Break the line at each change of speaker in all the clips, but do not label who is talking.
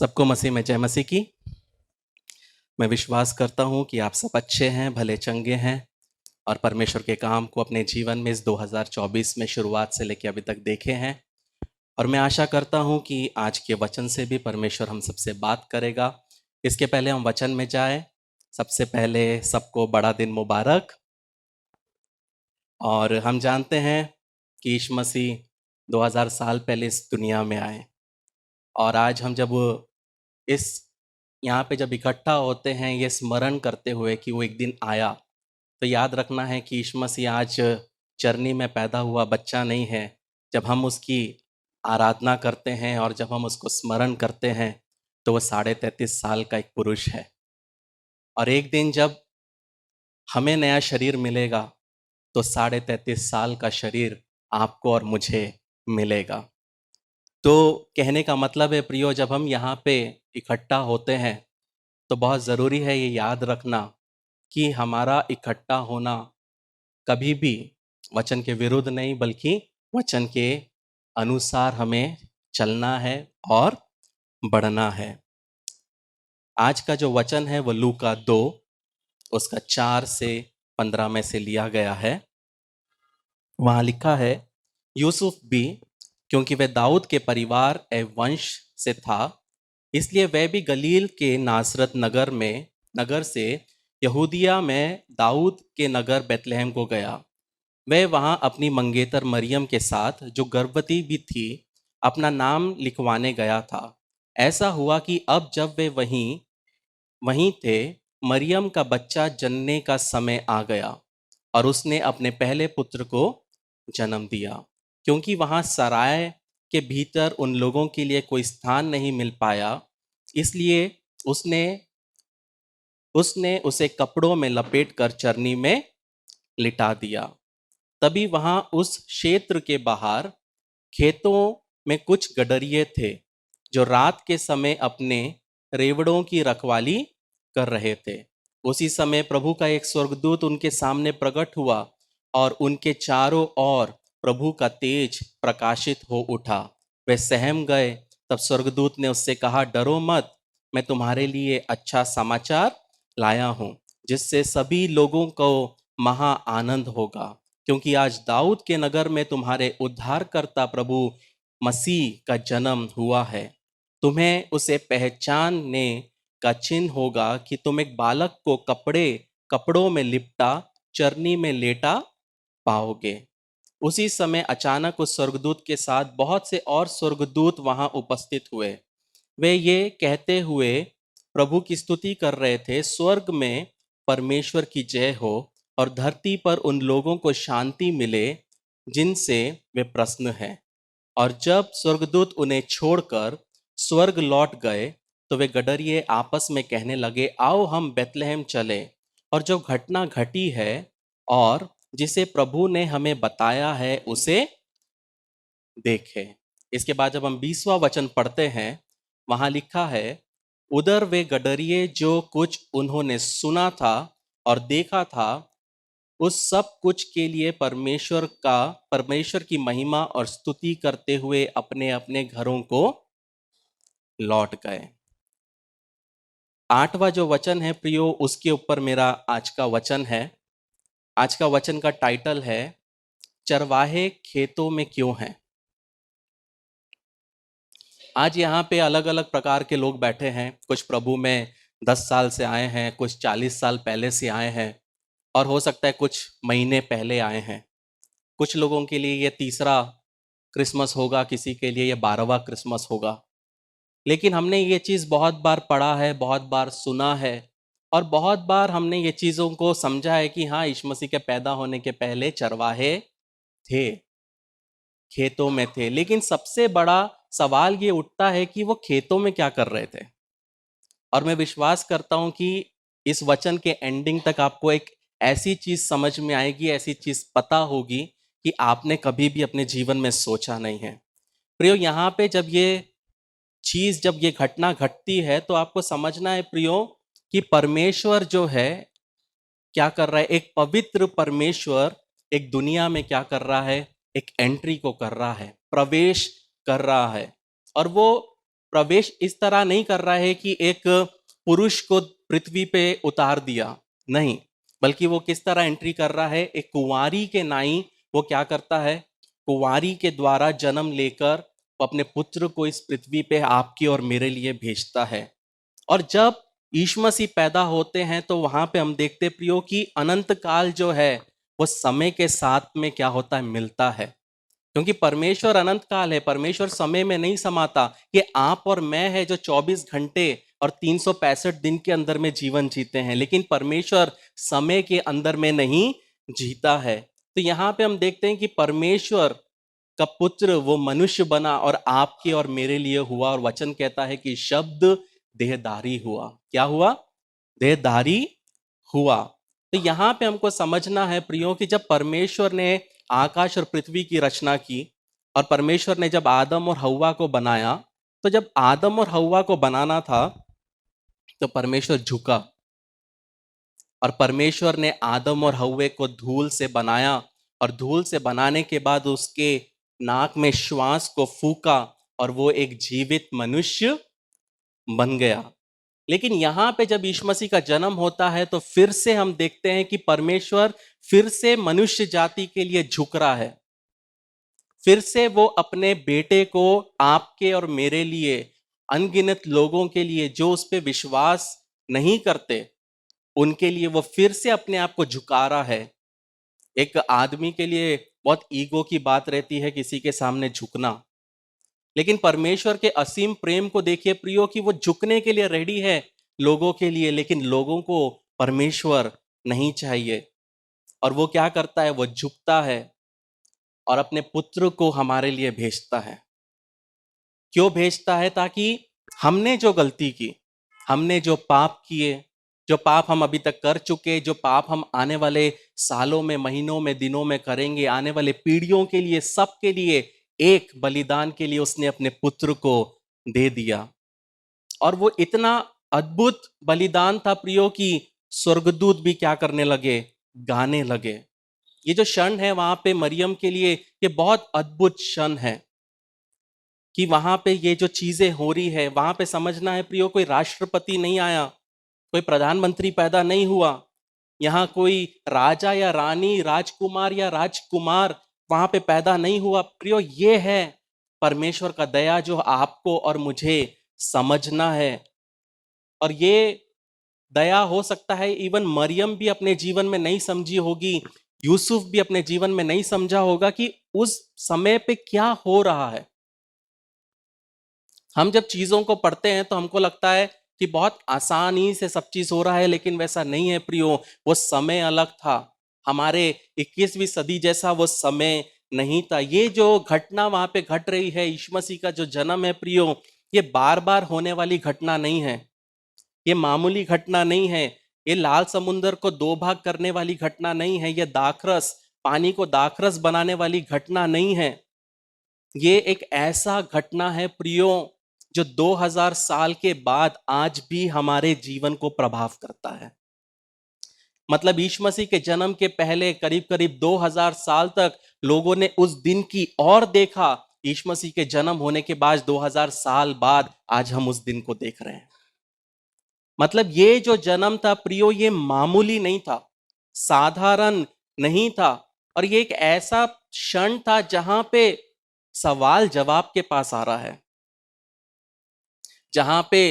सबको मसीह में जय मसीह की। मैं विश्वास करता हूँ कि आप सब अच्छे हैं, भले चंगे हैं और परमेश्वर के काम को अपने जीवन में इस 2024 में शुरुआत से लेकर अभी तक देखे हैं। और मैं आशा करता हूँ कि आज के वचन से भी परमेश्वर हम सबसे बात करेगा। इसके पहले हम वचन में जाएं। सबसे पहले सबको बड़ा दिन मुबारक। और हम जानते हैं कि यीशु मसीह 2000 साल पहले इस दुनिया में आए, और आज हम जब इस यहाँ पे जब इकट्ठा होते हैं ये स्मरण करते हुए कि वो एक दिन आया, तो याद रखना है कि यीशु मसीह आज चरनी में पैदा हुआ बच्चा नहीं है। जब हम उसकी आराधना करते हैं और जब हम उसको स्मरण करते हैं तो वो 33.5 साल का एक पुरुष है। और एक दिन जब हमें नया शरीर मिलेगा तो 33.5 साल का शरीर आपको और मुझे मिलेगा। तो कहने का मतलब है प्रियो, जब हम यहाँ पे इकट्ठा होते हैं तो बहुत ज़रूरी है ये याद रखना कि हमारा इकट्ठा होना कभी भी वचन के विरुद्ध नहीं, बल्कि वचन के अनुसार हमें चलना है और बढ़ना है। आज का जो वचन है वो लूका 2 उसका 4 से 15 में से लिया गया है। वहाँ लिखा है, यूसुफ भी, क्योंकि वह दाऊद के परिवार एवं वंश से था, इसलिए वह भी गलील के नासरत नगर से यहूदिया में दाऊद के नगर बेतलहम को गया। वह वहां अपनी मंगेतर मरियम के साथ, जो गर्भवती भी थी, अपना नाम लिखवाने गया था। ऐसा हुआ कि अब जब वे वहीं वहीं थे, मरियम का बच्चा जनने का समय आ गया और उसने अपने पहले पुत्र को जन्म दिया। क्योंकि वहां सराय के भीतर उन लोगों के लिए कोई स्थान नहीं मिल पाया, इसलिए उसने उसने उसे कपड़ों में लपेटकर चरनी में लिटा दिया। तभी वहां उस क्षेत्र के बाहर खेतों में कुछ गडरिये थे, जो रात के समय अपने रेवड़ों की रखवाली कर रहे थे। उसी समय प्रभु का एक स्वर्गदूत उनके सामने प्रकट हुआ और उनके चारों ओर प्रभु का तेज प्रकाशित हो उठा। वे सहम गए। तब स्वर्गदूत ने उससे कहा, डरो मत, मैं तुम्हारे लिए अच्छा समाचार लाया हूं, जिससे सभी लोगों को महा आनंद होगा। क्योंकि आज दाऊद के नगर में तुम्हारे उद्धारकर्ता प्रभु मसीह का जन्म हुआ है। तुम्हें उसे पहचानने का चिन्ह होगा कि तुम एक बालक को कपड़ों में लिपटा चरनी में लेटा पाओगे। उसी समय अचानक उस स्वर्गदूत के साथ बहुत से और स्वर्गदूत वहां उपस्थित हुए। वे ये कहते हुए प्रभु की स्तुति कर रहे थे, स्वर्ग में परमेश्वर की जय हो और धरती पर उन लोगों को शांति मिले जिनसे वे प्रसन्न हैं। और जब स्वर्गदूत उन्हें छोड़कर स्वर्ग लौट गए तो वे गडरिये आपस में कहने लगे, आओ हम बेतलहम चले और जो घटना घटी है और जिसे प्रभु ने हमें बताया है उसे देखें। इसके बाद जब हम 20वां वचन पढ़ते हैं, वहां लिखा है, उधर वे गडरिये जो कुछ उन्होंने सुना था और देखा था, उस सब कुछ के लिए परमेश्वर की महिमा और स्तुति करते हुए अपने अपने घरों को लौट गए। 8वां जो वचन है प्रियो, उसके ऊपर मेरा आज का वचन है। आज का वचन का टाइटल है, चरवाहे खेतों में क्यों हैं। आज यहाँ पे अलग अलग प्रकार के लोग बैठे हैं। कुछ प्रभु में 10 साल से आए हैं, कुछ 40 साल पहले से आए हैं, और हो सकता है कुछ महीने पहले आए हैं। कुछ लोगों के लिए ये तीसरा क्रिसमस होगा, किसी के लिए ये 12वां क्रिसमस होगा। लेकिन हमने ये चीज़ बहुत बार पढ़ा है, बहुत बार सुना है, और बहुत बार हमने ये चीज़ों को समझा है कि हाँ, यीशु मसीह के पैदा होने के पहले चरवाहे थे, खेतों में थे। लेकिन सबसे बड़ा सवाल ये उठता है कि वो खेतों में क्या कर रहे थे। और मैं विश्वास करता हूं कि इस वचन के एंडिंग तक आपको एक ऐसी चीज समझ में आएगी, ऐसी चीज पता होगी कि आपने कभी भी अपने जीवन में सोचा नहीं है। प्रियो, यहाँ पे जब ये घटना घटती है तो आपको समझना है प्रियो कि परमेश्वर जो है क्या कर रहा है। एक पवित्र परमेश्वर एक दुनिया में क्या कर रहा है, एक एंट्री को कर रहा है, प्रवेश कर रहा है। और वो प्रवेश इस तरह नहीं कर रहा है कि एक पुरुष को पृथ्वी पे उतार दिया, नहीं, बल्कि वो किस तरह एंट्री कर रहा है, एक कुंवारी के नाई वो क्या करता है, कुंवारी के द्वारा जन्म लेकर वो अपने पुत्र को इस पृथ्वी पे आपकी और मेरे लिए भेजता है। और जब यीशु मसीह पैदा होते हैं तो वहां पे हम देखते प्रियो कि अनंत काल जो है वो समय के साथ में क्या होता है, मिलता है। क्योंकि परमेश्वर अनंत काल है, परमेश्वर समय में नहीं समाता। ये आप और मैं है जो 24 घंटे और 365 दिन के अंदर में जीवन जीते हैं, लेकिन परमेश्वर समय के अंदर में नहीं जीता है। तो यहाँ पे हम देखते हैं कि परमेश्वर का पुत्र वो मनुष्य बना और आपके और मेरे लिए हुआ, और वचन कहता है कि शब्द देहधारी हुआ। क्या हुआ? देहधारी हुआ। तो यहाँ पे हमको समझना है प्रियो कि जब परमेश्वर ने आकाश और पृथ्वी की रचना की और परमेश्वर ने जब आदम और हव्वा को बनाया, तो जब आदम और हव्वा को बनाना था तो परमेश्वर झुका और परमेश्वर ने आदम और हव्वे को धूल से बनाया, और धूल से बनाने के बाद उसके नाक में श्वास को फूका और वो एक जीवित मनुष्य बन गया। लेकिन यहाँ पे जब यीशु मसीह का जन्म होता है तो फिर से हम देखते हैं कि परमेश्वर फिर से मनुष्य जाति के लिए झुक रहा है। फिर से वो अपने बेटे को आपके और मेरे लिए, अनगिनत लोगों के लिए जो उस पर विश्वास नहीं करते, उनके लिए वो फिर से अपने आप को झुका रहा है। एक आदमी के लिए बहुत ईगो की बात रहती है किसी के सामने झुकना, लेकिन परमेश्वर के असीम प्रेम को देखिए प्रियो कि वो झुकने के लिए रेडी है लोगों के लिए, लेकिन लोगों को परमेश्वर नहीं चाहिए। और वो क्या करता है? वो झुकता है और अपने पुत्र को हमारे लिए भेजता है। क्यों भेजता है? ताकि हमने जो गलती की, हमने जो पाप किए, जो पाप हम अभी तक कर चुके, जो पाप हम आने वाले सालों में, महीनों में, दिनों में करेंगे, आने वाले पीढ़ियों के लिए, सबके लिए एक बलिदान के लिए उसने अपने पुत्र को दे दिया। और वो इतना अद्भुत बलिदान था प्रियो कि स्वर्गदूत भी क्या करने लगे? गाने लगे। ये जो क्षण है वहां पे मरियम के लिए ये बहुत अद्भुत क्षण है कि वहां पे ये जो चीजें हो रही है, वहां पे समझना है प्रियो, कोई राष्ट्रपति नहीं आया, कोई प्रधानमंत्री पैदा नहीं हुआ, यहाँ कोई राजा या रानी, राजकुमार या राजकुमार वहां पे पैदा नहीं हुआ प्रियो। ये है परमेश्वर का दया जो आपको और मुझे समझना है। और ये दया हो सकता है इवन मरियम भी अपने जीवन में नहीं समझी होगी, यूसुफ भी अपने जीवन में नहीं समझा होगा कि उस समय पे क्या हो रहा है। हम जब चीजों को पढ़ते हैं तो हमको लगता है कि बहुत आसानी से सब चीज हो रहा है, लेकिन वैसा नहीं है प्रियो। वो समय अलग था, हमारे 21वीं सदी जैसा वो समय नहीं था। ये जो घटना वहां पे घट रही है, यीशु मसीह का जो जन्म है प्रियो, ये बार बार होने वाली घटना नहीं है, ये मामूली घटना नहीं है, ये लाल समुंदर को दो भाग करने वाली घटना नहीं है, ये दाखरस, पानी को दाखरस बनाने वाली घटना नहीं है। ये एक ऐसा घटना है प्रियो जो 2000 साल के बाद आज भी हमारे जीवन को प्रभाव करता है। मतलब यीशु मसीह के जन्म के पहले करीब करीब 2000 साल तक लोगों ने उस दिन की और देखा, यीशु मसीह के जन्म होने के बाद 2000 साल बाद आज हम उस दिन को देख रहे हैं। मतलब ये जो जन्म था प्रियो, ये मामूली नहीं था, साधारण नहीं था, और ये एक ऐसा क्षण था जहां पे सवाल जवाब के पास आ रहा है, जहां पे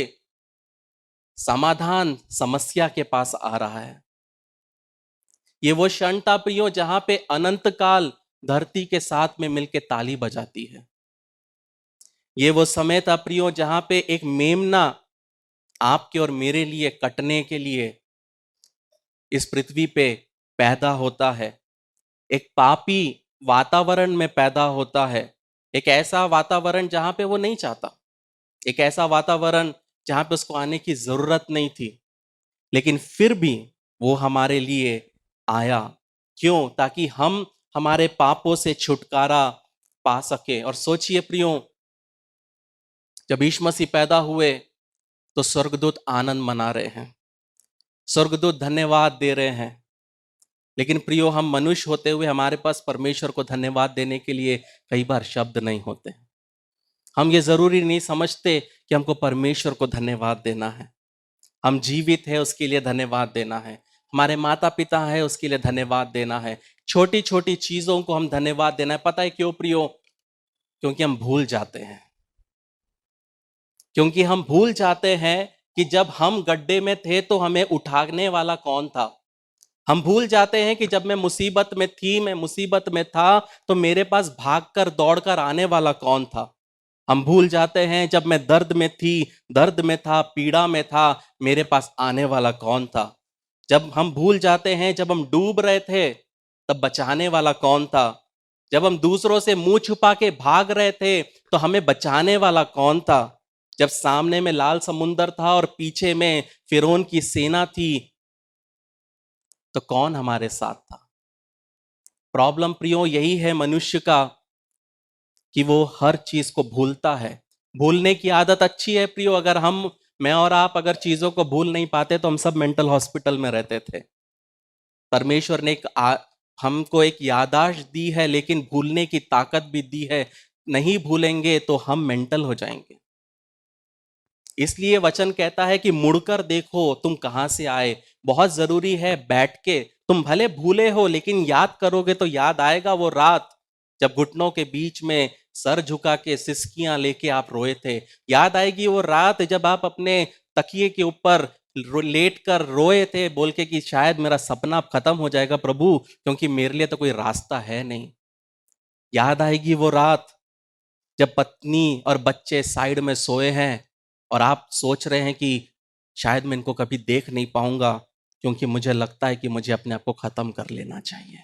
समाधान समस्या के पास आ रहा है। ये वो क्षण था प्रियो जहां पे अनंत काल धरती के साथ में मिलके ताली बजाती है। ये वो समय था प्रियो जहां पे एक मेमना आपके और मेरे लिए कटने के लिए इस पृथ्वी पे पैदा होता है। एक पापी वातावरण में पैदा होता है, एक ऐसा वातावरण जहां पे वो नहीं चाहता, एक ऐसा वातावरण जहां पे उसको आने की जरूरत नहीं थी, लेकिन फिर भी वो हमारे लिए आया। क्यों? ताकि हम हमारे पापों से छुटकारा पा सके। और सोचिए प्रियो, जब यीशु मसीह पैदा हुए तो स्वर्गदूत आनंद मना रहे हैं, स्वर्गदूत धन्यवाद दे रहे हैं, लेकिन प्रियो हम मनुष्य होते हुए हमारे पास परमेश्वर को धन्यवाद देने के लिए कई बार शब्द नहीं होते। हम ये ज़रूरी नहीं समझते कि हमको परमेश्वर को धन्यवाद देना है। हम जीवित है उसके लिए धन्यवाद देना है, हमारे माता पिता है उसके लिए धन्यवाद देना है, छोटी छोटी चीज़ों को हम धन्यवाद देना है। पता है क्यों प्रियो? क्योंकि हम भूल जाते हैं। क्योंकि हम भूल जाते हैं कि जब हम गड्ढे में थे तो हमें उठाने वाला कौन था। हम भूल जाते हैं कि जब मैं मुसीबत में थी, मैं मुसीबत में था, तो मेरे पास भागकर दौड़कर आने वाला कौन था। हम भूल जाते हैं जब मैं दर्द में थी, दर्द में था, पीड़ा में था, मेरे पास आने वाला कौन था। जब हम भूल जाते हैं जब हम डूब रहे थे, तब बचाने वाला कौन था। जब हम दूसरों से मुंह छुपा के भाग रहे थे, तो हमें बचाने वाला कौन था। जब सामने में लाल समुंदर था और पीछे में फिरौन की सेना थी, तो कौन हमारे साथ था। प्रॉब्लम प्रियो यही है मनुष्य का कि वो हर चीज को भूलता है। भूलने की आदत अच्छी है प्रियो। अगर मैं और आप अगर चीजों को भूल नहीं पाते तो हम सब मेंटल हॉस्पिटल में रहते थे। परमेश्वर ने हमको एक याददाश्त दी है, लेकिन भूलने की ताकत भी दी है। नहीं भूलेंगे तो हम मेंटल हो जाएंगे। इसलिए वचन कहता है कि मुड़कर देखो तुम कहां से आए। बहुत जरूरी है बैठ के, तुम भले भूले हो लेकिन याद करोगे तो याद आएगा वो रात जब घुटनों के बीच में सर झुका के सिसकियां लेके आप रोए थे। याद आएगी वो रात जब आप अपने तकिए के ऊपर लेट कर रोए थे, बोल के कि शायद मेरा सपना अब खत्म हो जाएगा प्रभु, क्योंकि मेरे लिए तो कोई रास्ता है नहीं। याद आएगी वो रात जब पत्नी और बच्चे साइड में सोए हैं और आप सोच रहे हैं कि शायद मैं इनको कभी देख नहीं पाऊंगा, क्योंकि मुझे लगता है कि मुझे अपने आप को खत्म कर लेना चाहिए।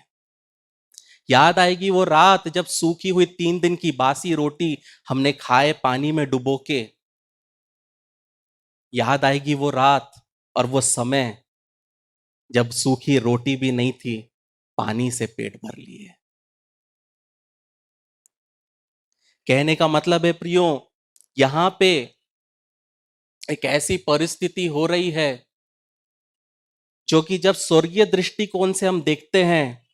याद आएगी वो रात जब सूखी हुई 3 दिन की बासी रोटी हमने खाए पानी में डुबो के। याद आएगी वो रात और वो समय जब सूखी रोटी भी नहीं थी, पानी से पेट भर लिए। कहने का मतलब है प्रियो, यहां पे एक ऐसी परिस्थिति हो रही है जो कि जब स्वर्गीय दृष्टिकोण से हम देखते हैं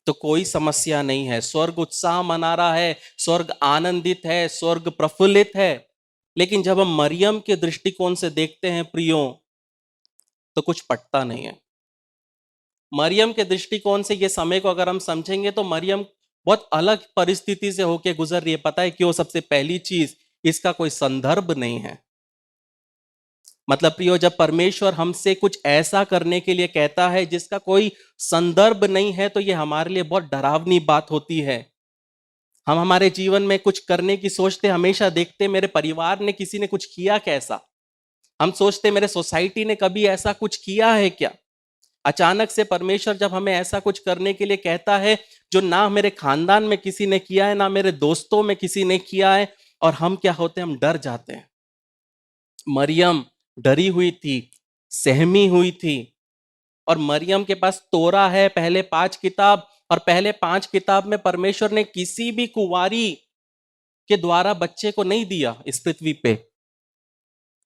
तो कोई समस्या नहीं है। स्वर्ग उत्साह मना रहा है, स्वर्ग आनंदित है, स्वर्ग प्रफुल्लित है। लेकिन जब हम मरियम के दृष्टिकोण से देखते हैं प्रियो, तो कुछ पटता नहीं है। मरियम के दृष्टिकोण से ये समय को अगर हम समझेंगे तो मरियम बहुत अलग परिस्थिति से होके गुजर रही है। पता है क्यों? सबसे पहली चीज, इसका कोई संदर्भ नहीं है। मतलब प्रियो, जब परमेश्वर हमसे कुछ ऐसा करने के लिए कहता है जिसका कोई संदर्भ नहीं है, तो ये हमारे लिए बहुत डरावनी बात होती है। हम हमारे जीवन में कुछ करने की सोचते, हमेशा देखते मेरे परिवार ने किसी ने कुछ किया कैसा। हम सोचते मेरे सोसाइटी ने कभी ऐसा कुछ किया है क्या। अचानक से परमेश्वर जब हमें ऐसा कुछ करने के लिए कहता है जो ना मेरे खानदान में किसी ने किया है, ना मेरे दोस्तों में किसी ने किया है, और हम क्या होते हैं, हम डर जाते हैं। मरियम डरी हुई थी, सहमी हुई थी। और मरियम के पास तोरा है, पहले 5 किताब, और पहले 5 किताब में परमेश्वर ने किसी भी कुंवारी के द्वारा बच्चे को नहीं दिया इस पृथ्वी पे।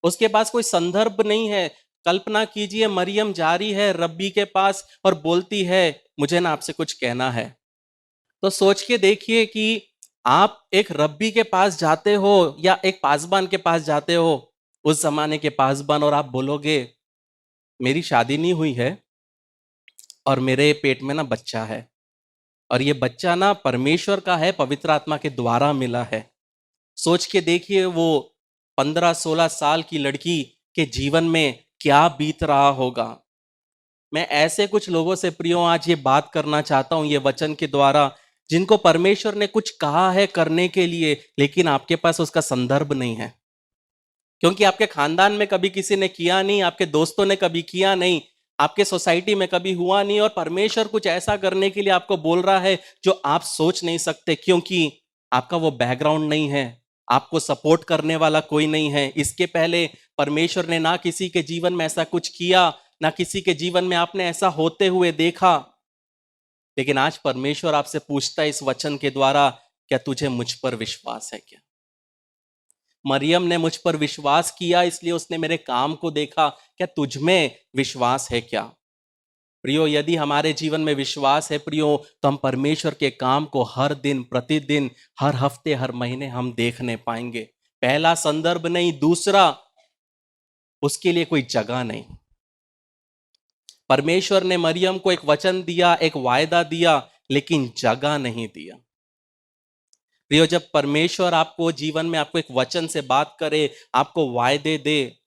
उसके पास कोई संदर्भ नहीं है। कल्पना कीजिए, मरियम जा रही है रब्बी के पास और बोलती है मुझे ना आपसे कुछ कहना है। तो सोच के देखिए कि आप एक रब्बी के पास जाते हो या एक पासबान के पास जाते हो, उस जमाने के पासबान, और आप बोलोगे मेरी शादी नहीं हुई है और मेरे पेट में ना बच्चा है, और ये बच्चा ना परमेश्वर का है, पवित्र आत्मा के द्वारा मिला है। सोच के देखिए वो 15-16 साल की लड़की के जीवन में क्या बीत रहा होगा। मैं ऐसे कुछ लोगों से प्रियो आज ये बात करना चाहता हूं ये वचन के द्वारा, जिनको परमेश्वर ने कुछ कहा है करने के लिए, लेकिन आपके पास उसका संदर्भ नहीं है। क्योंकि आपके खानदान में कभी किसी ने किया नहीं, आपके दोस्तों ने कभी किया नहीं, आपके सोसाइटी में कभी हुआ नहीं, और परमेश्वर कुछ ऐसा करने के लिए आपको बोल रहा है जो आप सोच नहीं सकते, क्योंकि आपका वो बैकग्राउंड नहीं है, आपको सपोर्ट करने वाला कोई नहीं है। इसके पहले परमेश्वर ने ना किसी के जीवन में ऐसा कुछ किया, ना किसी के जीवन में आपने ऐसा होते हुए देखा। लेकिन आज परमेश्वर आपसे पूछता है इस वचन के द्वारा, क्या तुझे मुझ पर विश्वास है क्या? मरियम ने मुझ पर विश्वास किया, इसलिए उसने मेरे काम को देखा। क्या तुझ में विश्वास है क्या? प्रियो, यदि हमारे जीवन में विश्वास है प्रियो, तो हम परमेश्वर के काम को हर दिन, प्रतिदिन, हर हफ्ते, हर महीने हम देखने पाएंगे। पहला संदर्भ नहीं, दूसरा, उसके लिए कोई जगह नहीं। परमेश्वर ने मरियम को एक वचन दिया, एक वायदा दिया, लेकिन जगह नहीं दिया। प्रियो, जब परमेश्वर आपको जीवन में आपको एक वचन से बात करे, आपको वायदे दे,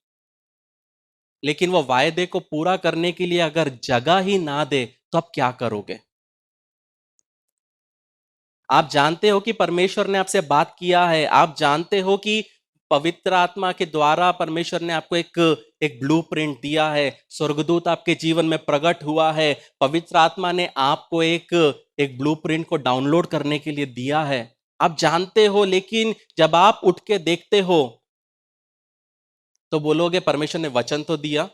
लेकिन वो वायदे को पूरा करने के लिए अगर जगह ही ना दे, तो आप क्या करोगे? आप जानते हो कि परमेश्वर ने आपसे बात किया है, आप जानते हो कि पवित्र आत्मा के द्वारा परमेश्वर ने आपको एक एक ब्लूप्रिंट दिया है, स्वर्गदूत आपके जीवन में प्रकट हुआ है, पवित्र आत्मा ने आपको एक एक ब्लूप्रिंट को डाउनलोड करने के लिए दिया है, आप जानते हो, लेकिन जब आप उठ के देखते हो तो बोलोगे परमेश्वर ने वचन तो दिया,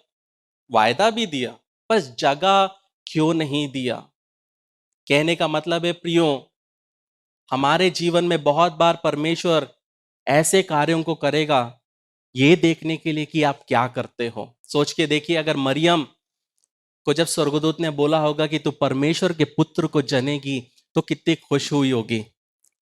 वायदा भी दिया, बस जगह क्यों नहीं दिया? कहने का मतलब है प्रियो, हमारे जीवन में बहुत बार परमेश्वर ऐसे कार्यों को करेगा ये देखने के लिए कि आप क्या करते हो। सोच के देखिए, अगर मरियम को जब स्वर्गदूत ने बोला होगा कि तू परमेश्वर के पुत्र को जनेगी, तो कितनी खुश हुई होगी।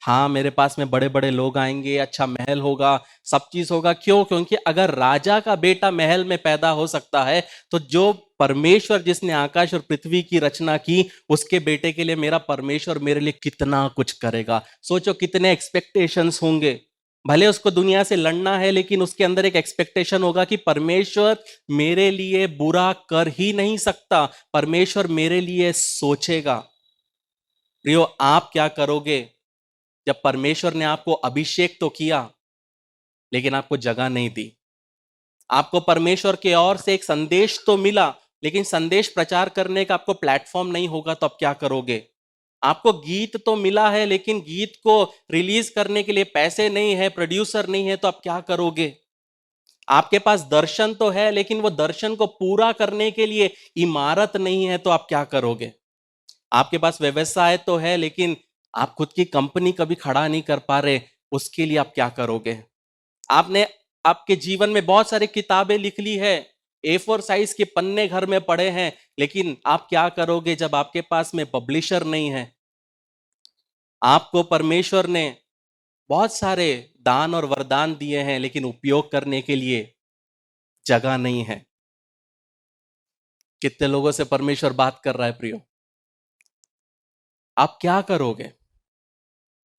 हाँ, मेरे पास में बड़े बड़े लोग आएंगे, अच्छा महल होगा, सब चीज होगा। क्यों? क्योंकि अगर राजा का बेटा महल में पैदा हो सकता है, तो जो परमेश्वर जिसने आकाश और पृथ्वी की रचना की, उसके बेटे के लिए मेरा परमेश्वर मेरे लिए कितना कुछ करेगा। सोचो कितने एक्सपेक्टेशंस होंगे। भले उसको दुनिया से लड़ना है, लेकिन उसके अंदर एक एक्सपेक्टेशन होगा कि परमेश्वर मेरे लिए बुरा कर ही नहीं सकता, परमेश्वर मेरे लिए सोचेगा। प्रियो, आप क्या करोगे जब परमेश्वर ने आपको अभिषेक तो किया, लेकिन आपको जगह नहीं दी? आपको परमेश्वर के ओर से एक संदेश तो मिला, लेकिन संदेश प्रचार करने का आपको प्लेटफॉर्म नहीं होगा, तो आप क्या करोगे? आपको गीत तो मिला है, लेकिन गीत को रिलीज करने के लिए पैसे नहीं है, प्रोड्यूसर नहीं है, तो आप क्या करोगे? आपके पास दर्शन तो है, लेकिन वो दर्शन को पूरा करने के लिए इमारत नहीं है, तो आप क्या करोगे? आपके पास व्यवसाय तो है, लेकिन आप खुद की कंपनी कभी खड़ा नहीं कर पा रहे, उसके लिए आप क्या करोगे? आपने आपके जीवन में बहुत सारी किताबें लिख ली है, A4 साइज के पन्ने घर में पड़े हैं, लेकिन आप क्या करोगे जब आपके पास में पब्लिशर नहीं है? आपको परमेश्वर ने बहुत सारे दान और वरदान दिए हैं, लेकिन उपयोग करने के लिए जगह नहीं है। कितने लोगों से परमेश्वर बात कर रहा है प्रियो? आप क्या करोगे?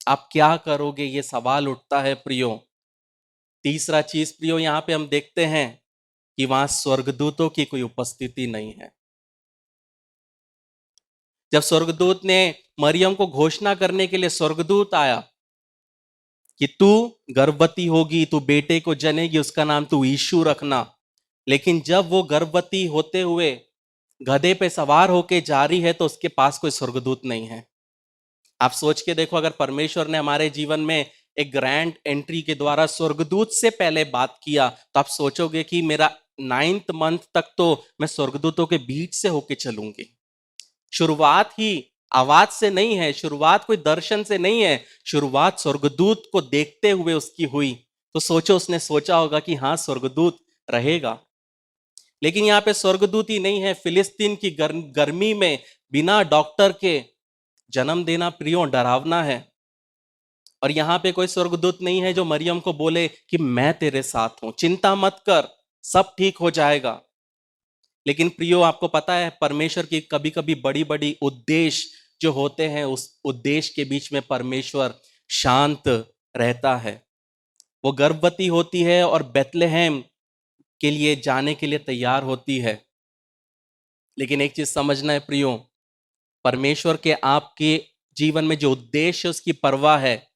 आप क्या करोगे, ये सवाल उठता है प्रियो। तीसरा चीज प्रियो, यहां पे हम देखते हैं कि वहां स्वर्गदूतों की कोई उपस्थिति नहीं है। जब स्वर्गदूत ने मरियम को घोषणा करने के लिए स्वर्गदूत आया कि तू गर्भवती होगी, तू बेटे को जनेगी, उसका नाम तू यीशु रखना, लेकिन जब वो गर्भवती होते हुए गधे पे सवार होके जा रही है, तो उसके पास कोई स्वर्गदूत नहीं है। आप सोच के देखो, अगर परमेश्वर ने हमारे जीवन में एक ग्रैंड एंट्री के द्वारा स्वर्गदूत से पहले बात किया, तो आप सोचोगे कि मेरा 9th मंथ तक तो मैं स्वर्गदूतों के बीच से होके चलूंगी। शुरुआत ही आवाज से नहीं है, शुरुआत कोई दर्शन से नहीं है, शुरुआत स्वर्गदूत को देखते हुए उसकी हुई। तो सोचो, उसने सोचा होगा कि हाँ, स्वर्गदूत रहेगा। लेकिन यहाँ पे स्वर्गदूत ही नहीं है, फिलिस्तीन की गर्मी में बिना डॉक्टर के जन्म देना प्रियो डरावना है। और यहाँ पे कोई स्वर्गदूत नहीं है जो मरियम को बोले कि मैं तेरे साथ हूं, चिंता मत कर, सब ठीक हो जाएगा। लेकिन प्रियो, आपको पता है परमेश्वर की कभी कभी बड़ी बड़ी उद्देश्य जो होते हैं, उस उद्देश्य के बीच में परमेश्वर शांत रहता है। वो गर्भवती होती है और बेथलेहम के लिए जाने के लिए तैयार होती है। लेकिन एक चीज समझना है प्रियो, परमेश्वर के आपके जीवन में जो उद्देश्य है उसकी परवाह है,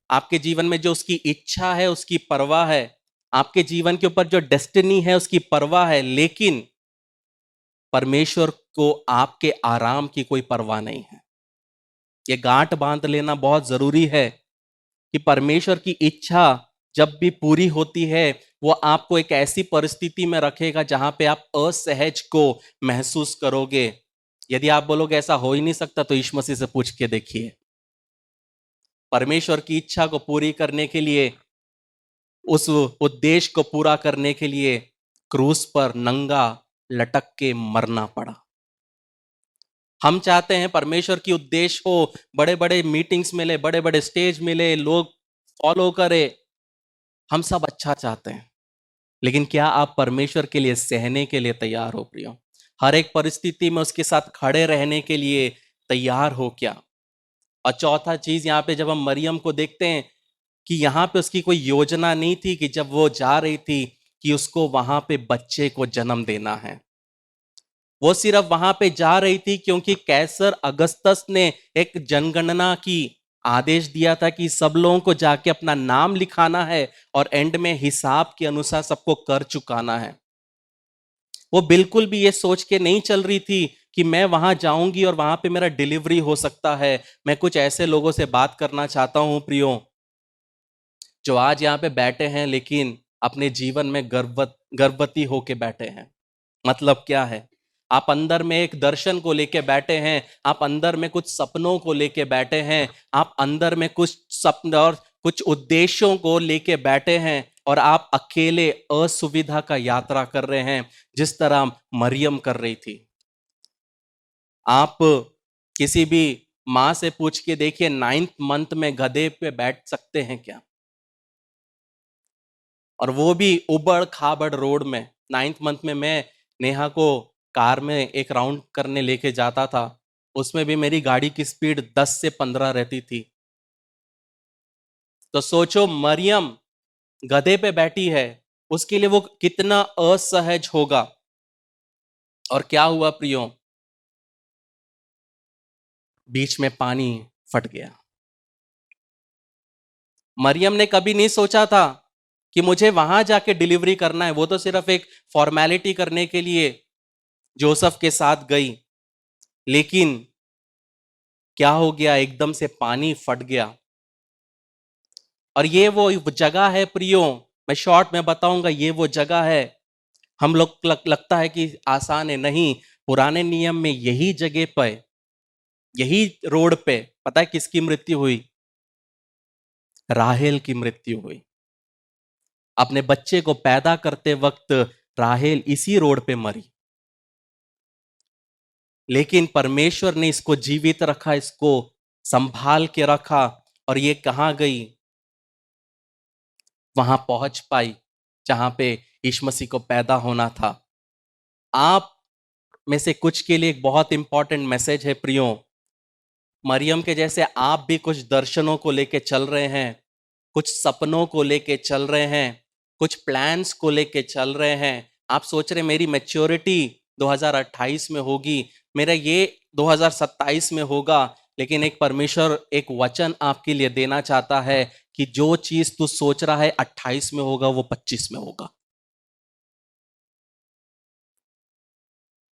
आपके जीवन में जो उसकी इच्छा है उसकी परवाह है, आपके जीवन के ऊपर जो डेस्टिनी है उसकी परवाह है, लेकिन परमेश्वर को आपके आराम की कोई परवाह नहीं है। ये गांठ बांध लेना बहुत जरूरी है कि परमेश्वर की इच्छा जब भी पूरी होती है, वो आपको एक ऐसी परिस्थिति में रखेगा जहां पे आप असहज को महसूस करोगे। यदि आप बोलोगे ऐसा हो ही नहीं सकता, तो यीशु मसीह से पूछ के देखिए। परमेश्वर की इच्छा को पूरी करने के लिए, उस उद्देश्य को पूरा करने के लिए क्रूस पर नंगा लटक के मरना पड़ा। हम चाहते हैं परमेश्वर की उद्देश्य हो, बड़े बड़े मीटिंग्स मिले, बड़े बड़े स्टेज मिले, लोग फॉलो करे, हम सब अच्छा चाहते हैं। लेकिन क्या आप परमेश्वर के लिए सहने के लिए तैयार हो प्रियो? हर एक परिस्थिति में उसके साथ खड़े रहने के लिए तैयार हो क्या? और चौथा चीज, यहाँ पे जब हम मरियम को देखते हैं कि यहाँ पे उसकी कोई योजना नहीं थी कि जब वो जा रही थी कि उसको वहां पे बच्चे को जन्म देना है। वो सिर्फ वहां पे जा रही थी क्योंकि कैसर अगस्तस ने एक जनगणना की आदेश दिया था कि सब लोगों को जाके अपना नाम लिखाना है और एंड में हिसाब के अनुसार सबको कर चुकाना है। वो बिल्कुल भी ये सोच के नहीं चल रही थी कि मैं वहां जाऊंगी और वहां पे मेरा डिलीवरी हो सकता है। मैं कुछ ऐसे लोगों से बात करना चाहता हूं प्रियो, जो आज यहाँ पे बैठे हैं लेकिन अपने जीवन में गर्भवती होके बैठे हैं। मतलब क्या है? आप अंदर में एक दर्शन को लेके बैठे हैं, आप अंदर में कुछ सपनों को लेके बैठे हैं, आप अंदर में कुछ सपन और कुछ उद्देश्यों को लेके बैठे हैं, और आप अकेले असुविधा का यात्रा कर रहे हैं जिस तरह मरियम कर रही थी। आप किसी भी माँ से पूछ के देखिए, 9th मंथ में गधे पे बैठ सकते हैं क्या? और वो भी उबड़ खाबड़ रोड में। 9th मंथ में मैं नेहा को कार में एक राउंड करने लेके जाता था, उसमें भी मेरी गाड़ी की स्पीड 10 से 15 रहती थी। तो सोचो मरियम गधे पे बैठी है, उसके लिए वो कितना असहज होगा। और क्या हुआ प्रियो? बीच में पानी फट गया। मरियम ने कभी नहीं सोचा था कि मुझे वहां जाके डिलीवरी करना है। वो तो सिर्फ एक फॉर्मेलिटी करने के लिए जोसेफ के साथ गई, लेकिन क्या हो गया? एकदम से पानी फट गया। और ये वो जगह है प्रियो, मैं शॉर्ट में बताऊंगा, ये वो जगह है। हम लोग लगता है कि आसान है, नहीं। पुराने नियम में यही जगह पे, यही रोड पे, पता है किसकी मृत्यु हुई? राहेल की मृत्यु हुई। अपने बच्चे को पैदा करते वक्त राहेल इसी रोड पे मरी। लेकिन परमेश्वर ने इसको जीवित रखा, इसको संभाल के रखा, और ये कहां गई? वहां पहुंच पाई जहां पे यीशु मसीह को पैदा होना था। आप में से कुछ के लिए एक बहुत इंपॉर्टेंट मैसेज है प्रियो। मरियम के जैसे आप भी कुछ दर्शनों को लेके चल रहे हैं, कुछ सपनों को लेके चल रहे हैं, कुछ प्लान्स को लेके चल रहे हैं। आप सोच रहे मेरी मैच्योरिटी 2028 में होगी, मेरा ये 2027 में होगा। लेकिन एक परमेश्वर एक वचन आपके लिए देना चाहता है कि जो चीज तू सोच रहा है 28 में होगा, वो 25 में होगा।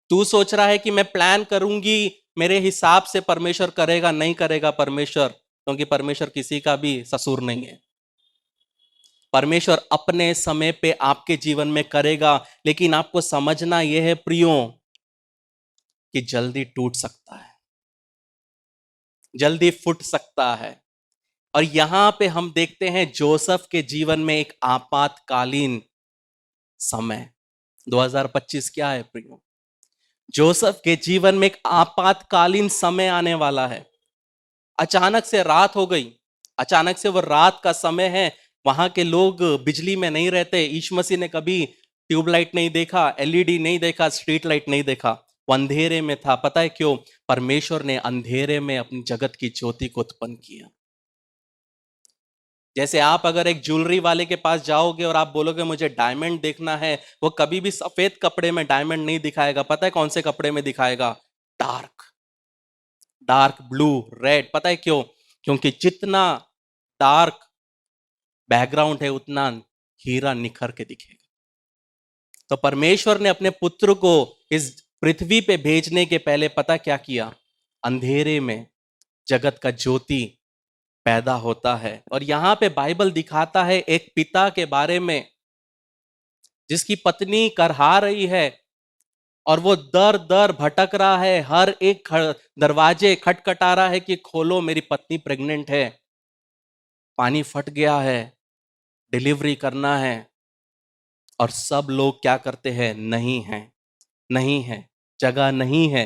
तू सोच रहा है कि मैं प्लान करूंगी मेरे हिसाब से, परमेश्वर करेगा, नहीं करेगा परमेश्वर, क्योंकि परमेश्वर किसी का भी ससुर नहीं है। परमेश्वर अपने समय पे आपके जीवन में करेगा, लेकिन आपको समझना यह है प्रियो कि जल्दी टूट सकता है, जल्दी फूट सकता है। और यहां पे हम देखते हैं जोसेफ के जीवन में एक आपातकालीन समय। 2025 क्या है प्रियो? जोसेफ के जीवन में एक आपातकालीन समय आने वाला है। अचानक से रात हो गई, अचानक से वो रात का समय है। वहां के लोग बिजली में नहीं रहते। यीशु मसीह ने कभी ट्यूबलाइट नहीं देखा, एलईडी नहीं देखा, स्ट्रीट लाइट नहीं देखा। वो अंधेरे में था। पता है क्यों? परमेश्वर ने अंधेरे में अपनी जगत की ज्योति को उत्पन्न किया। जैसे आप अगर एक ज्वेलरी वाले के पास जाओगे और आप बोलोगे मुझे डायमंड देखना है, वो कभी भी सफेद कपड़े में डायमंड नहीं दिखाएगा। पता है कौन से कपड़े में दिखाएगा? Dark, dark blue, red. पता है क्यों? क्योंकि जितना डार्क बैकग्राउंड है उतना हीरा निखर के दिखेगा। तो परमेश्वर ने अपने पुत्र को इस पृथ्वी पे भेजने के पहले पता क्या किया? अंधेरे में जगत का ज्योति पैदा होता है। और यहां पे बाइबल दिखाता है एक पिता के बारे में जिसकी पत्नी करहा रही है, और वो दर दर भटक रहा है, हर एक दरवाजे खटखटा रहा है कि खोलो, मेरी पत्नी प्रेग्नेंट है, पानी फट गया है, डिलीवरी करना है। और सब लोग क्या करते हैं? नहीं है, नहीं है, जगह नहीं है।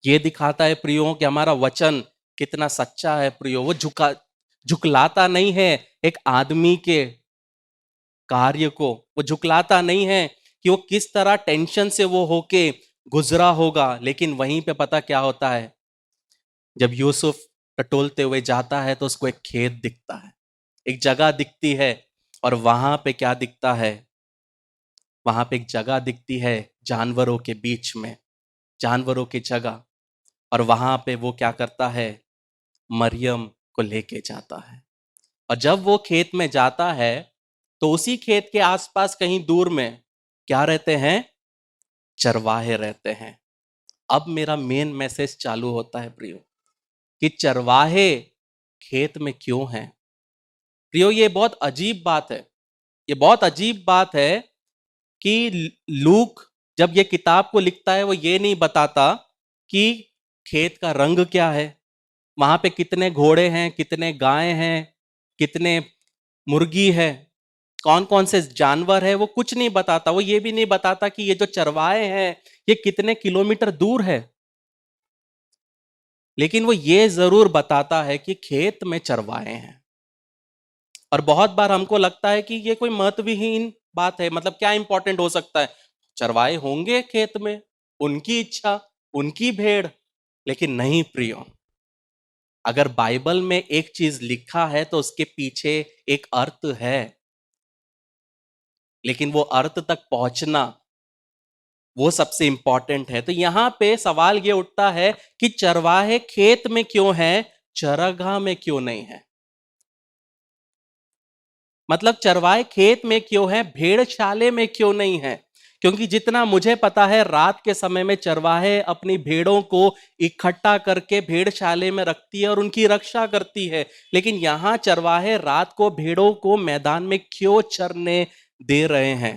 ये दिखाता है प्रियो कि हमारा वचन कितना सच्चा है प्रियो। वो झुकलाता नहीं है एक आदमी के कार्य को, वो झुकलाता नहीं है कि वो किस तरह टेंशन से वो होके गुजरा होगा। लेकिन वहीं पे पता क्या होता है, जब यूसुफ टटोलते हुए जाता है तो उसको एक खेत दिखता है, एक जगह दिखती है। और वहां पे क्या दिखता है, वहां पे एक जगह दिखती है जानवरों के बीच में, जानवरों की जगह। और वहां पे वो क्या करता है, मरियम को लेके जाता है। और जब वो खेत में जाता है तो उसी खेत के आसपास कहीं दूर में क्या रहते हैं, चरवाहे रहते हैं। अब मेरा मेन मैसेज चालू होता है प्रियो, कि चरवाहे खेत में क्यों हैं। प्रियो ये बहुत अजीब बात है, ये बहुत अजीब बात है कि लूक जब ये किताब को लिखता है वो ये नहीं बताता कि खेत का रंग क्या है, वहां पे कितने घोड़े हैं, कितने गाय हैं, कितने मुर्गी है, कौन कौन से जानवर है, वो कुछ नहीं बताता। वो ये भी नहीं बताता कि ये जो चरवाहे हैं ये कितने किलोमीटर दूर है। लेकिन वो ये जरूर बताता है कि खेत में चरवाहे हैं। और बहुत बार हमको लगता है कि ये कोई महत्वहीन बात है, मतलब क्या इंपॉर्टेंट हो सकता है, चरवाहे होंगे खेत में, उनकी इच्छा, उनकी भेड़। लेकिन नहीं प्रियो, अगर बाइबल में एक चीज लिखा है तो उसके पीछे एक अर्थ है। लेकिन वो अर्थ तक पहुंचना वो सबसे इंपॉर्टेंट है। तो यहां पे सवाल ये उठता है कि चरवाहे खेत में क्यों हैं, चरागाह में क्यों नहीं है। मतलब चरवाहे खेत में क्यों हैं, भेड़शाले में क्यों नहीं है। क्योंकि जितना मुझे पता है रात के समय में चरवाहे अपनी भेड़ों को इकट्ठा करके भेड़शाले में रखती है और उनकी रक्षा करती है। लेकिन यहां चरवाहे रात को भेड़ों को मैदान में क्यों चरने दे रहे हैं,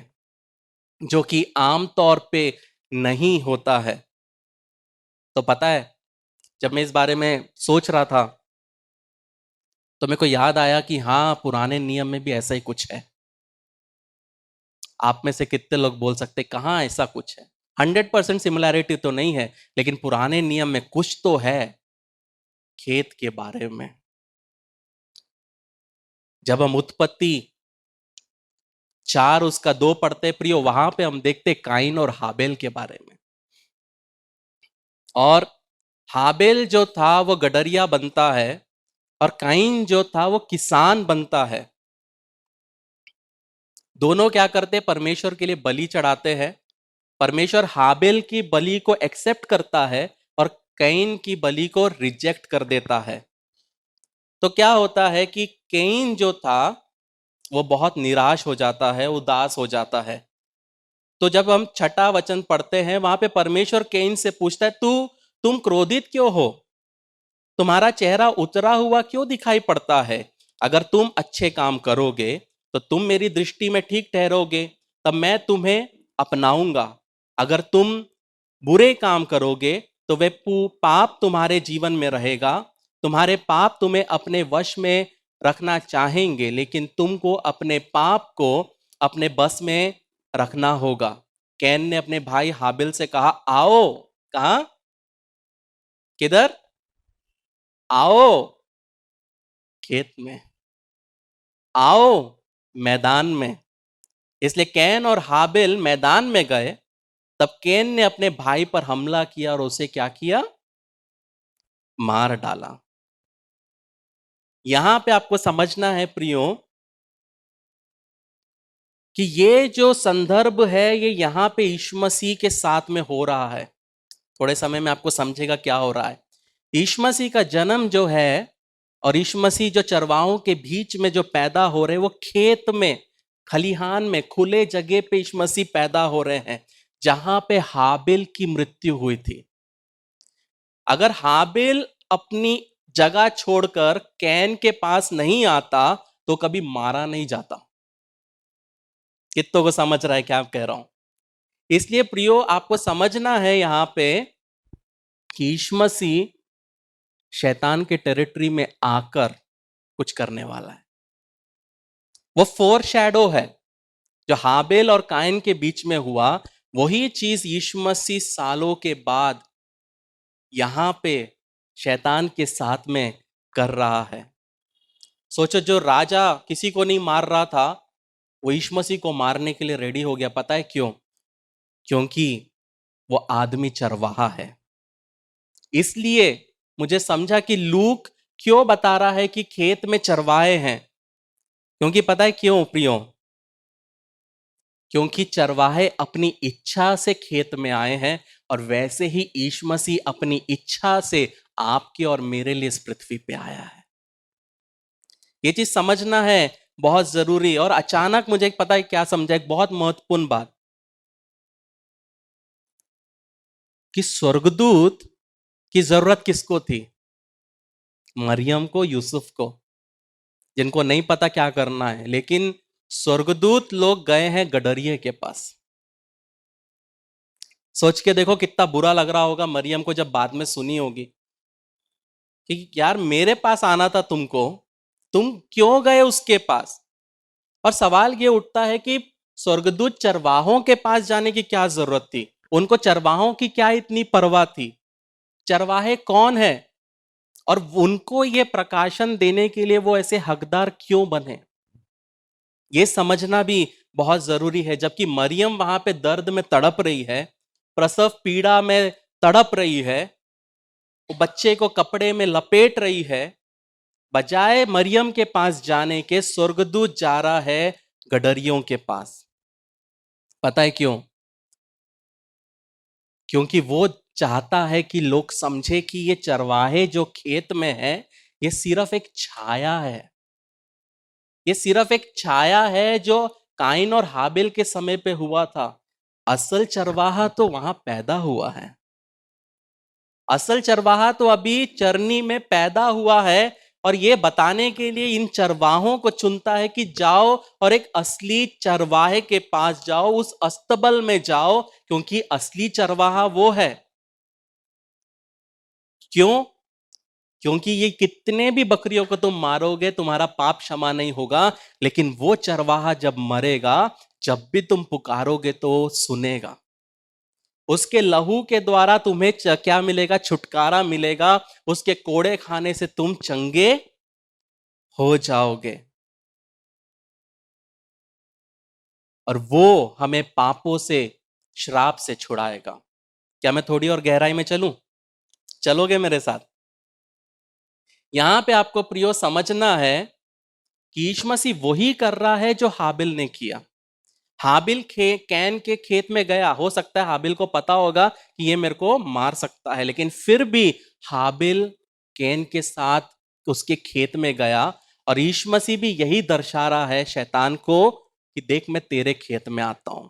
जो कि आम तौर पे नहीं होता है। तो पता है, जब मैं इस बारे में सोच रहा था तो मेरे को याद आया कि हाँ, पुराने नियम में भी ऐसा ही कुछ है। आप में से कितने लोग बोल सकते कहाँ ऐसा कुछ है। 100% सिमिलैरिटी तो नहीं है, लेकिन पुराने नियम में कुछ तो है खेत के बारे में। जब हम उत्पत्ति 4 उसका 2 पढ़ते प्रियो, वहां पे हम देखते काइन और हाबेल के बारे में। और हाबेल जो था वो गडरिया बनता है और काइन जो था वो किसान बनता है। दोनों क्या करते, परमेश्वर के लिए बलि चढ़ाते हैं। परमेश्वर हाबेल की बलि को एक्सेप्ट करता है और कैन की बलि को रिजेक्ट कर देता है। तो क्या होता है कि कैन जो था वो बहुत निराश हो जाता है, उदास हो जाता है। तो जब हम छठा वचन पढ़ते हैं वहां पे परमेश्वर कैन से पूछता है, तुम क्रोधित क्यों हो, तुम्हारा चेहरा उतरा हुआ क्यों दिखाई पड़ता है। अगर तुम अच्छे काम करोगे तो तुम मेरी दृष्टि में ठीक ठहरोगे, तब मैं तुम्हें अपनाऊंगा। अगर तुम बुरे काम करोगे तो वे पाप तुम्हारे जीवन में रहेगा। तुम्हारे पाप तुम्हें अपने वश में रखना चाहेंगे, लेकिन तुमको अपने पाप को अपने बस में रखना होगा। कैन ने अपने भाई हाबिल से कहा, आओ। कहा, किधर, आओ खेत में, आओ मैदान में। इसलिए कैन और हाबिल मैदान में गए। तब कैन ने अपने भाई पर हमला किया और उसे क्या किया, मार डाला। यहां पे आपको समझना है प्रियो कि ये जो संदर्भ है ये यहां पे यीशु मसीह के साथ में हो रहा है। थोड़े समय में आपको समझेगा क्या हो रहा है। यीशु मसीह का जन्म जो है और यीशु मसीह जो चरवाहों के बीच में जो पैदा हो रहे हैं, वो खेत में, खलिहान में, खुले जगह पे यीशु मसीह पैदा हो रहे हैं, जहां पे हाबिल की मृत्यु हुई थी। अगर हाबिल अपनी जगह छोड़कर कैन के पास नहीं आता तो कभी मारा नहीं जाता। कितनों को समझ रहा है क्या आप कह रहा हूं। इसलिए प्रियो आपको समझना है यहां पे कि यीशु मसीह शैतान के टेरिटरी में आकर कुछ करने वाला है। वो फोर शैडो है जो हाबेल और काइन के बीच में हुआ, वही चीज यीशु मसीह सालों के बाद यहां पे शैतान के साथ में कर रहा है। सोचो, जो राजा किसी को नहीं मार रहा था, वो यीशु मसीह को मारने के लिए रेडी हो गया। पता है क्यों? क्योंकि वो आदमी चरवाहा है। इसलिए मुझे समझा कि लूक क्यों बता रहा है कि खेत में चरवाहे हैं। क्योंकि पता है क्यों प्रियो? क्योंकि चरवाहे अपनी इच्छा से खेत में आए हैं, और वैसे ही यीशु मसीह अपनी इच्छा से आपके और मेरे लिए इस पृथ्वी पे आया है। ये चीज समझना है, बहुत जरूरी। और अचानक मुझे एक पता है क्या समझा, एक बहुत महत्वपूर्ण बात, कि स्वर्गदूत की जरूरत किसको थी? मरियम को, यूसुफ को, जिनको नहीं पता क्या करना है। लेकिन स्वर्गदूत लोग गए हैं गडरिये के पास। सोच के देखो कितना बुरा लग रहा होगा मरियम को जब बाद में सुनी होगी कि यार मेरे पास आना था तुमको, तुम क्यों गए उसके पास। और सवाल ये उठता है कि स्वर्गदूत चरवाहों के पास जाने की क्या जरूरत थी? उनको चरवाहों की क्या इतनी परवाह थी? चरवाहे कौन है, और उनको ये प्रकाशन देने के लिए वो ऐसे हकदार क्यों बने? ये समझना भी बहुत जरूरी है। जबकि मरियम वहां पे दर्द में तड़प रही है, प्रसव पीड़ा में तड़प रही है, वो बच्चे को कपड़े में लपेट रही है, बजाय मरियम के पास जाने के स्वर्गदूत जा रहा है गडरियों के पास। पता है क्यों? क्योंकि वो चाहता है कि लोग समझे कि ये चरवाहे जो खेत में है, ये सिर्फ एक छाया है। ये सिर्फ एक छाया है जो काइन और हाबिल के समय पे हुआ था। असल चरवाहा तो वहां पैदा हुआ है। असल चरवाहा तो अभी चरनी में पैदा हुआ है, और ये बताने के लिए इन चरवाहों को चुनता है कि जाओ और एक असली चरवाहे के पास जाओ, उस अस्तबल में जाओ, क्योंकि असली चरवाहा वो है। क्यों? क्योंकि ये कितने भी बकरियों को तुम मारोगे, तुम्हारा पाप क्षमा नहीं होगा। लेकिन वो चरवाहा जब मरेगा, जब भी तुम पुकारोगे तो सुनेगा। उसके लहू के द्वारा तुम्हें क्या मिलेगा? छुटकारा मिलेगा। उसके कोड़े खाने से तुम चंगे हो जाओगे, और वो हमें पापों से, श्राप से छुड़ाएगा। क्या मैं थोड़ी और गहराई में चलूं? चलोगे मेरे साथ? यहां पे आपको प्रियो समझना है कि यीशु मसीह वही कर रहा है जो हाबिल ने किया। हाबिल कैन के खेत में गया, हो सकता है हाबिल को पता होगा कि ये मेरे को मार सकता है, लेकिन फिर भी हाबिल कैन के साथ उसके खेत में गया। और यीशु मसीह भी यही दर्शा रहा है शैतान को कि देख मैं तेरे खेत में आता हूं।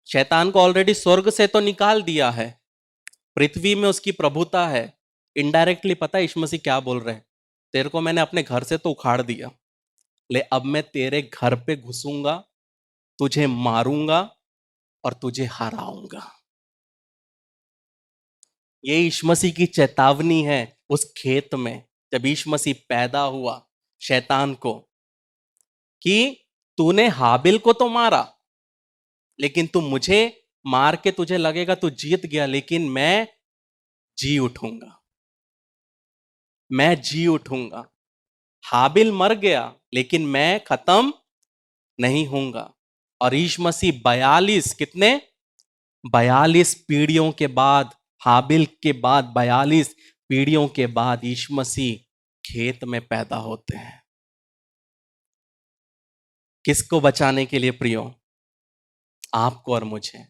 शैतान को ऑलरेडी स्वर्ग से तो निकाल दिया है, पृथ्वी में उसकी प्रभुता है। इनडायरेक्टली पता है यीशु मसीह क्या बोल रहे हैं? तेरे को मैंने अपने घर से तो उखाड़ दिया, ले अब मैं तेरे घर पे घुसूंगा, तुझे मारूंगा और तुझे हराऊंगा। ये यीशु मसीह की चेतावनी है उस खेत में, जब यीशु मसीह पैदा हुआ शैतान को, कि तूने हाबिल को तो मारा, लेकिन तू मुझे मार के तुझे लगेगा तू जीत गया, लेकिन मैं जी उठूंगा। मैं जी उठूंगा। हाबिल मर गया, लेकिन मैं खत्म नहीं होऊंगा। और यीशु मसीह 42 कितने, 42 पीढ़ियों के बाद, हाबिल के बाद 42 पीढ़ियों के बाद यीशु मसीह खेत में पैदा होते हैं। किसको बचाने के लिए प्रियो? आपको और मुझे।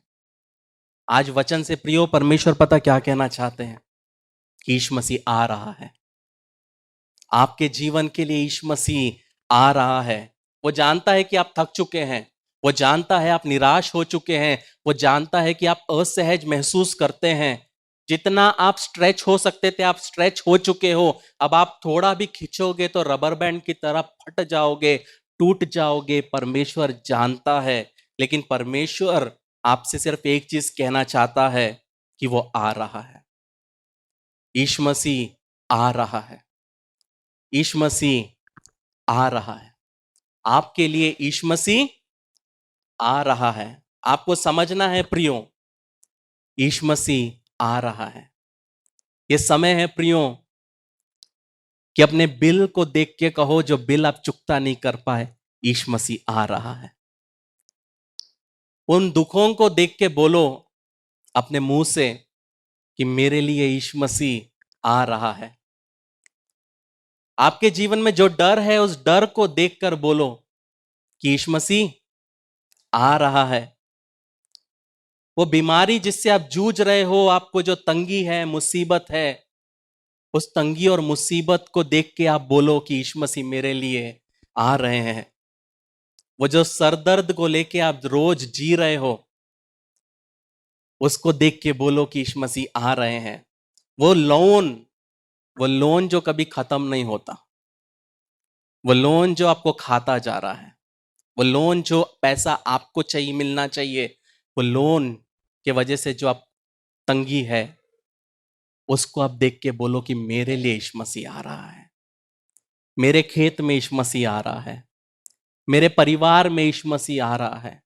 आज वचन से प्रियो परमेश्वर पता क्या कहना चाहते हैं? कि यीशु मसीह आ रहा है। आपके जीवन के लिए यीशु मसीह आ रहा है। वो जानता है कि आप थक चुके हैं, वो जानता है आप निराश हो चुके हैं, वो जानता है कि आप असहज महसूस करते हैं। जितना आप स्ट्रेच हो सकते थे आप स्ट्रेच हो चुके हो। अब आप थोड़ा भी खिंचोगे तो रबर बैंड की तरह फट जाओगे, टूट जाओगे। परमेश्वर जानता है, लेकिन परमेश्वर आपसे सिर्फ एक चीज कहना चाहता है कि वो आ रहा है। यीशु मसीह आ रहा है। यीशु मसीह आ रहा है। आपके लिए यीशु मसीह आ रहा है। आपको समझना है प्रियो, यीशु मसीह आ रहा है। ये समय है प्रियो कि अपने बिल को देख के कहो, जो बिल आप चुकता नहीं कर पाए, यीशु मसीह आ रहा है। उन दुखों को देख के बोलो अपने मुंह से कि मेरे लिए यीशु मसीह आ रहा है। आपके जीवन में जो डर है, उस डर को देखकर बोलो कि यीशु मसीह आ रहा है। वो बीमारी जिससे आप जूझ रहे हो, आपको जो तंगी है, मुसीबत है, उस तंगी और मुसीबत को देख के आप बोलो कि यीशु मसीह मेरे लिए आ रहे हैं। वो जो सरदर्द को लेके आप रोज जी रहे हो, उसको देख के बोलो कि यीशु मसीह आ रहे हैं। वो लोन जो कभी खत्म नहीं होता, वो लोन जो आपको खाता जा रहा है, वो लोन जो पैसा आपको चाहिए, मिलना चाहिए, वो लोन के वजह से जो आप तंगी है, उसको आप देख के बोलो कि मेरे लिए यीशु मसीह आ रहा है। मेरे खेत में यीशु मसीह आ रहा है। मेरे परिवार में यीशु मसीह आ रहा है।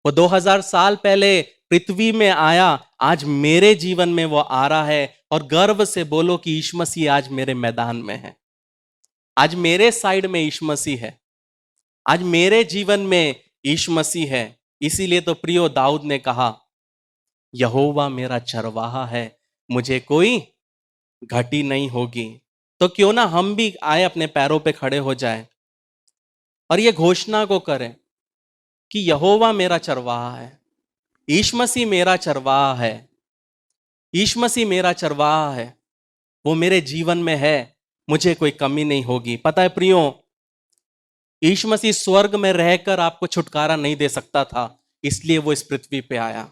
वो 2000 साल पहले पृथ्वी में आया, आज मेरे जीवन में वो आ रहा है। और गर्व से बोलो कि यीशु मसीह आज मेरे मैदान में है, आज मेरे साइड में यीशु मसीह है, आज मेरे जीवन में यीशु मसीह है। इसीलिए तो प्रियो दाऊद ने कहा, यहोवा मेरा चरवाहा है, मुझे कोई घटी नहीं होगी। तो क्यों ना हम भी आए, अपने पैरों पे खड़े हो जाएं और ये घोषणा को करें कि यहोवा मेरा चरवाहा है, यीशु मसीह मेरा चरवाहा है, यीशु मसीह मेरा चरवाहा है, वो मेरे जीवन में है, मुझे कोई कमी नहीं होगी। पता है प्रियो, यीशु मसीह स्वर्ग में रहकर आपको छुटकारा नहीं दे सकता था, इसलिए वो इस पृथ्वी पे आया।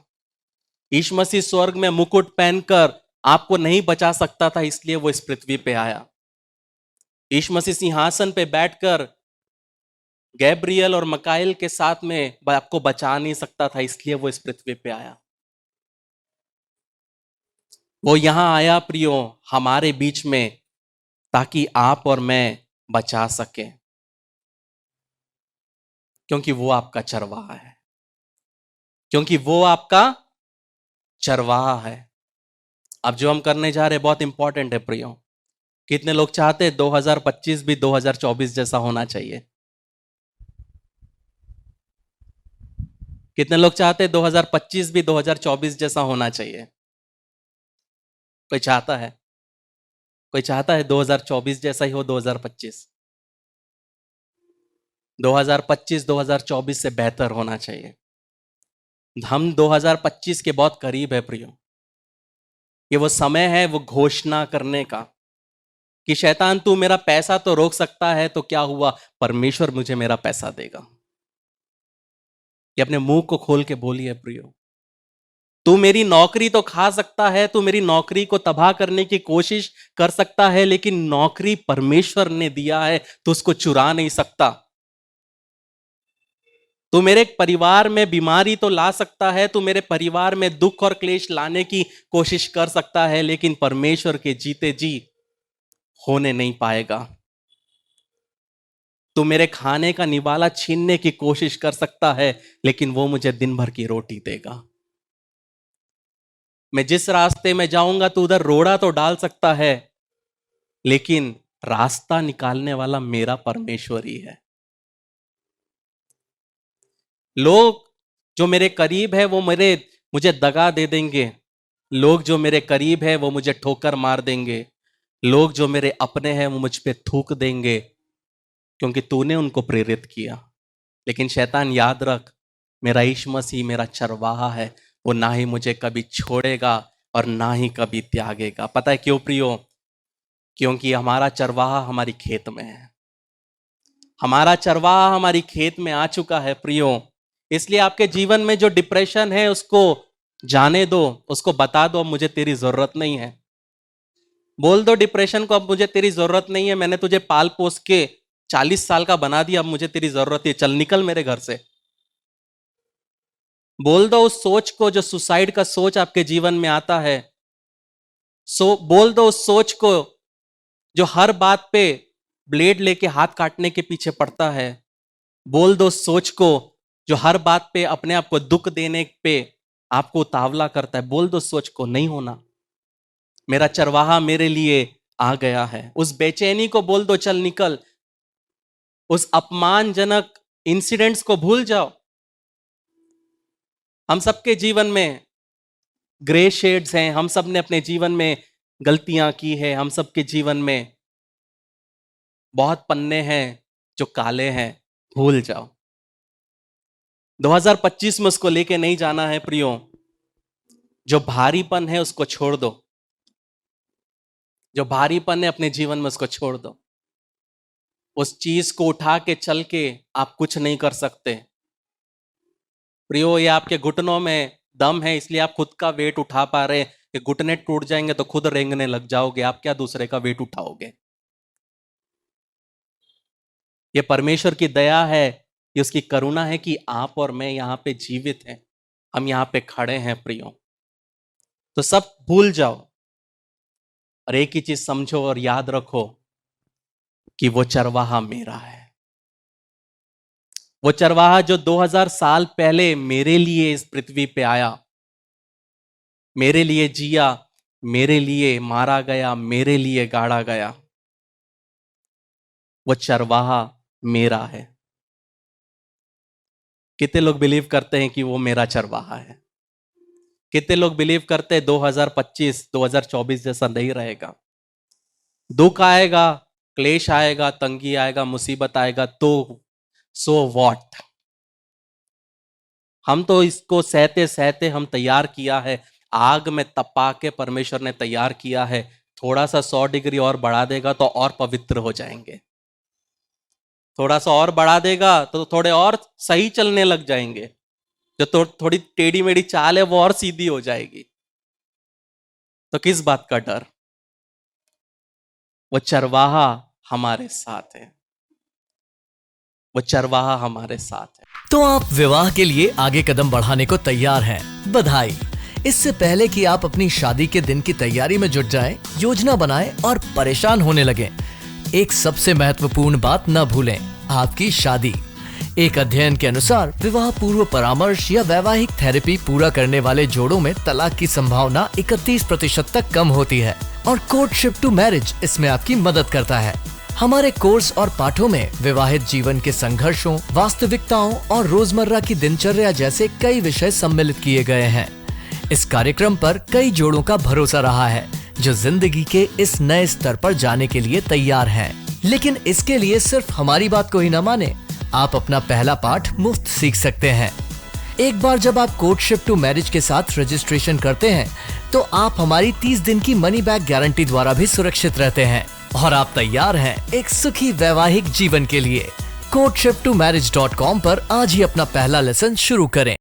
यीशु मसीह स्वर्ग में मुकुट पहनकर आपको नहीं बचा सकता था, इसलिए वो इस पृथ्वी पे आया। यीशु मसीह सिंहासन पे बैठकर गैब्रियल और मकाइल के साथ में आपको बचा नहीं सकता था, इसलिए वो इस पृथ्वी पे आया। वो यहां आया प्रियो हमारे बीच में, ताकि आप और मैं बचा सके, क्योंकि वो आपका चरवाहा है, क्योंकि वो आपका चरवाहा है। अब जो हम करने जा रहे हैं बहुत इंपॉर्टेंट है प्रियो। कितने लोग चाहते हैं 2025 भी 2024 जैसा होना चाहिए? कितने लोग चाहते हैं 2025 भी 2024 जैसा होना चाहिए? कोई चाहता है? कोई चाहता है 2024 जैसा ही हो 2025? 2025 2024 से बेहतर होना चाहिए। हम 2025 के बहुत करीब है प्रियो। ये वो समय है वो घोषणा करने का कि शैतान तू मेरा पैसा तो रोक सकता है, तो क्या हुआ, परमेश्वर मुझे मेरा पैसा देगा। ये अपने मुंह को खोल के बोलिए प्रियो। तू मेरी नौकरी तो खा सकता है, तू मेरी नौकरी को तबाह करने की कोशिश कर सकता है, लेकिन नौकरी परमेश्वर ने दिया है, तू उसको चुरा नहीं सकता। तू मेरे परिवार में बीमारी तो ला सकता है, तू मेरे परिवार में दुख और क्लेश लाने की कोशिश कर सकता है, लेकिन परमेश्वर के जीते जी होने नहीं पाएगा। तू मेरे खाने का निवाला छीनने की कोशिश कर सकता है, लेकिन वो मुझे दिन भर की रोटी देगा। मैं जिस रास्ते में जाऊंगा तू उधर रोड़ा तो डाल सकता है, लेकिन रास्ता निकालने वाला मेरा परमेश्वर ही है। लोग जो मेरे करीब है वो मुझे दगा दे देंगे, लोग जो मेरे करीब है वो मुझे ठोकर मार देंगे, लोग जो मेरे अपने हैं वो मुझ पे थूक देंगे, क्योंकि तूने उनको प्रेरित किया। लेकिन शैतान याद रख, मेरा यीशु मसीह मेरा चरवाहा है, वो ना ही मुझे कभी छोड़ेगा और ना ही कभी त्यागेगा। पता है क्यों प्रियो? क्योंकि हमारा चरवाहा हमारी खेत में है, हमारा चरवाहा हमारी खेत में आ चुका है प्रियो। इसलिए आपके जीवन में जो डिप्रेशन है उसको जाने दो, उसको बता दो अब मुझे तेरी जरूरत नहीं है। बोल दो डिप्रेशन को, अब मुझे तेरी जरूरत नहीं है, मैंने तुझे पाल पोस के 40 साल का बना दिया, अब मुझे तेरी जरूरत है, चल निकल मेरे घर से। बोल दो उस सोच को, जो सुसाइड का सोच आपके जीवन में आता है, बोल दो उस सोच को जो हर बात पे ब्लेड लेके हाथ काटने के पीछे पड़ता है। बोल दो उस सोच को जो हर बात पे अपने आप को दुख देने पे आपको उतावला करता है, बोल दो सोच को, नहीं होना, मेरा चरवाहा मेरे लिए आ गया है। उस बेचैनी को बोल दो, चल निकल। उस अपमानजनक इंसिडेंट्स को भूल जाओ। हम सबके जीवन में ग्रे शेड्स हैं, हम सब ने अपने जीवन में गलतियां की है, हम सबके जीवन में बहुत पन्ने हैं जो काले हैं, भूल जाओ। 2025 में उसको लेके नहीं जाना है प्रियो। जो भारीपन है उसको छोड़ दो, जो भारीपन है अपने जीवन में उसको छोड़ दो। उस चीज को उठा के चल के आप कुछ नहीं कर सकते प्रियो। ये आपके घुटनों में दम है, इसलिए आप खुद का वेट उठा पा रहे। कि घुटने टूट जाएंगे तो खुद रेंगने लग जाओगे, आप क्या दूसरे का वेट उठाओगे। ये परमेश्वर की दया है, ये उसकी करुणा है कि आप और मैं यहां पे जीवित हैं, हम यहां पे खड़े हैं प्रियो। तो सब भूल जाओ और एक ही चीज समझो और याद रखो कि वो चरवाहा मेरा है। वो चरवाहा जो 2000 साल पहले मेरे लिए इस पृथ्वी पे आया, मेरे लिए जिया, मेरे लिए मारा गया, मेरे लिए गाड़ा गया, वो चरवाहा मेरा है। कितने लोग बिलीव करते हैं कि वो मेरा चरवाहा है? कितने लोग बिलीव करते हैं 2025 2024 जैसा नहीं रहेगा? दुख आएगा, क्लेश आएगा, तंगी आएगा, मुसीबत आएगा, तो सो व्हाट। हम तो इसको सहते सहते हम तैयार किया है, आग में तपा के परमेश्वर ने तैयार किया है। थोड़ा सा 100 डिग्री और बढ़ा देगा तो और पवित्र हो जाएंगे, थोड़ा सा और बढ़ा देगा तो थोड़े और सही चलने लग जाएंगे, जो थोड़ी टेढ़ी मेढ़ी चाल है वो और सीधी हो जाएगी। तो किस बात का डर? वो चरवाहा हमारे साथ है, वो चरवाहा हमारे साथ है।
तो आप विवाह के लिए आगे कदम बढ़ाने को तैयार हैं। बधाई। इससे पहले कि आप अपनी शादी के दिन की तैयारी में जुट जाएं, योजना बनाएं और परेशान होने लगें, एक सबसे महत्वपूर्ण बात न भूलें, आपकी शादी। एक अध्ययन के अनुसार विवाह पूर्व परामर्श या वैवाहिक थेरेपी पूरा करने वाले जोड़ों में तलाक की संभावना 31% तक कम होती है और कोर्टशिप टू मैरिज इसमें आपकी मदद करता है। हमारे कोर्स और पाठों में विवाहित जीवन के संघर्षों, वास्तविकताओं और रोजमर्रा की दिनचर्या जैसे कई विषय सम्मिलित किए गए हैं। इस कार्यक्रम पर कई जोड़ों का भरोसा रहा है जो जिंदगी के इस नए स्तर पर जाने के लिए तैयार हैं। लेकिन इसके लिए सिर्फ हमारी बात को ही न माने, आप अपना पहला पाठ मुफ्त सीख सकते हैं। एक बार जब आप कोर्टशिप टू मैरिज के साथ रजिस्ट्रेशन करते हैं तो आप हमारी 30 दिन की मनी बैक गारंटी द्वारा भी सुरक्षित रहते हैं और आप तैयार हैं एक सुखी वैवाहिक जीवन के लिए। courtship2marriage.com पर आज ही अपना पहला लेसन शुरू करें।